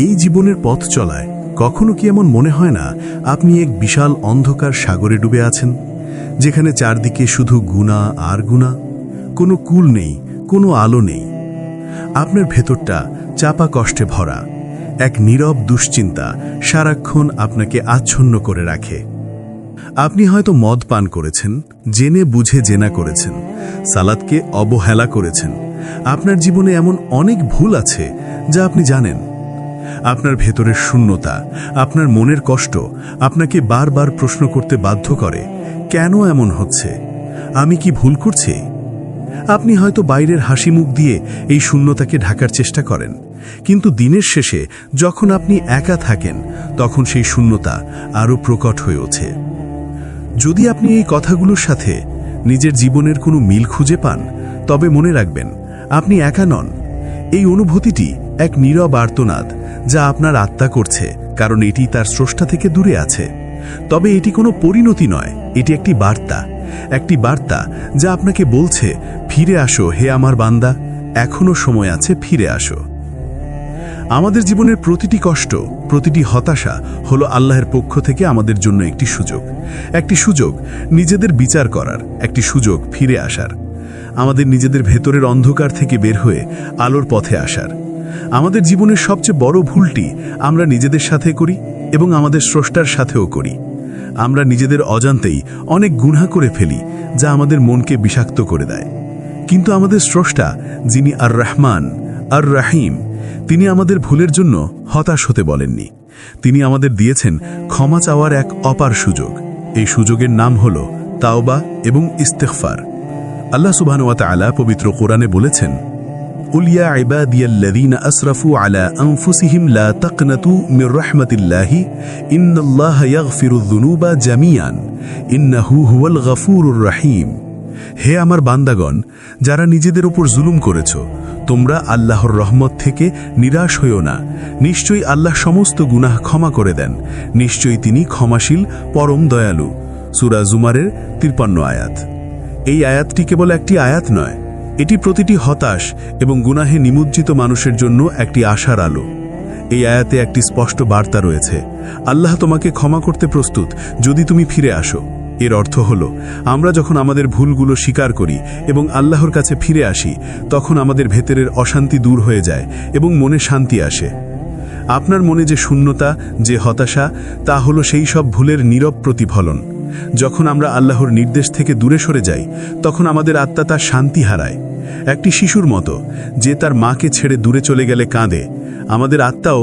এই জীবনের পথ চলায় কখনো কি এমন মনে হয় না আপনি এক বিশাল অন্ধকার সাগরে ডুবে আছেন, যেখানে চারদিকে শুধু গুনাহ আর গুনাহ, কোনো কূল নেই, কোনো আলো নেই। আপনার ভেতরটা চাপা কষ্টে ভরা, এক নীরব দুশ্চিন্তা সারাক্ষণ আপনাকে আচ্ছন্ন করে রাখে। আপনি হয়তো মদ পান করেছেন, জেনে বুঝে জেনা করেছেন, সালাতকে অবহেলা করেছেন। আপনার জীবনে এমন অনেক ভুল আছে যা আপনি জানেন। আপনার ভেতরের শূন্যতা, আপনার মনের কষ্ট আপনাকে বারবার প্রশ্ন করতে বাধ্য করে, কেন এমন হচ্ছে? আমি কি ভুল করছি? আপনি হয়তো বাইরের হাসি মুখ দিয়ে এই শূন্যতাকে ঢাকার চেষ্টা করেন, কিন্তু দিনের শেষে যখন আপনি একা থাকেন তখন সেই শূন্যতা আরও প্রকট হয়ে ওঠে। যদি আপনি এই কথাগুলোর সাথে নিজের জীবনের কোনো মিল খুঁজে পান, তবে মনে রাখবেন আপনি একা নন। এই অনুভূতিটি এক নীরব আর্তনাদ যা আপনার আত্মা করছে, কারণ এটি তার স্রষ্টা থেকে দূরে আছে। তবে এটি কোনো পরিণতি নয়, এটি একটি বার্তা যা আপনাকে বলছে, ফিরে আসো হে আমার বান্দা, এখনো সময় আছে, ফিরে আসো। আমাদের জীবনের প্রতিটি কষ্ট, প্রতিটি হতাশা হলো আল্লাহর পক্ষ থেকে আমাদের জন্য একটি সুযোগ নিজেদের বিচার করার, একটি সুযোগ ফিরে আসার, আমাদের নিজেদের ভেতরের অন্ধকার থেকে বের হয়ে আলোর পথে আসার। আমাদের জীবনের সবচেয়ে বড় ভুলটি আমরা নিজেদের সাথে করি এবং আমাদের স্রষ্টার সাথেও করি। আমরা নিজেদের অজান্তেই অনেক গুনাহ করে ফেলি, যা আমাদের মনকে বিষাক্ত করে দেয়। কিন্তু আমাদের স্রষ্টা, যিনি আর রহমান আর রাহিম, তিনি আমাদের ভুলের জন্য হতাশ হতে বলেননি। তিনি আমাদের দিয়েছেন ক্ষমা চাওয়ার এক অপার সুযোগ। এই সুযোগের নাম হল তাওবা এবং ইস্তেগফার। আল্লাহ সুবহানাহু ওয়া তাআলা পবিত্র কোরআনে বলেছেন, কুল ইয়া ইবাদিয়াল্লাযীনা আসরাফু আলা আনফুসিহিম লা তাকনাতু মির রাহমাতিল্লাহি ইন্নাল্লাহা ইয়াগফিরুয যুনুবা জামিআন ইন্নাহু হুয়াল গফুরুর রহিম। হে আমার বান্দাগণ, যারা নিজেদের উপর জুলুম করেছ, তোমরা আল্লাহর রহমত থেকে নিরাশ হইও না। নিশ্চয়ই আল্লাহ সমস্ত গুনাহ ক্ষমা করে দেন। নিশ্চয়ই তিনি ক্ষমাশীল, পরম দয়ালু। সূরা জুমারের 53 আয়াত। এই আয়াতটি কেবল একটি আয়াত নয়, এটি প্রতিটি হতাশ এবং গুনাহে নিমজ্জিত মানুষের জন্য একটি আশার আলো। এই আয়াতে একটি স্পষ্ট বার্তা রয়েছে, আল্লাহ তোমাকে ক্ষমা করতে প্রস্তুত যদি তুমি ফিরে আসো। এর অর্থ হলো, আমরা যখন আমাদের ভুলগুলো স্বীকার করি এবং আল্লাহর কাছে ফিরে আসি, তখন আমাদের ভেতরের অশান্তি দূর হয়ে যায় এবং মনে শান্তি আসে। আপনার মনে যে শূন্যতা, যে হতাশা, তা হলো সেই সব ভুলের নীরব প্রতিফলন। যখন আমরা আল্লাহর নির্দেশ থেকে দূরে সরে যাই, তখন আমাদের আত্মা তার শান্তি হারায়। একটি শিশুর মতো যে তার মাকে ছেড়ে দূরে চলে গেলে কাঁদে, আমাদের আত্মাও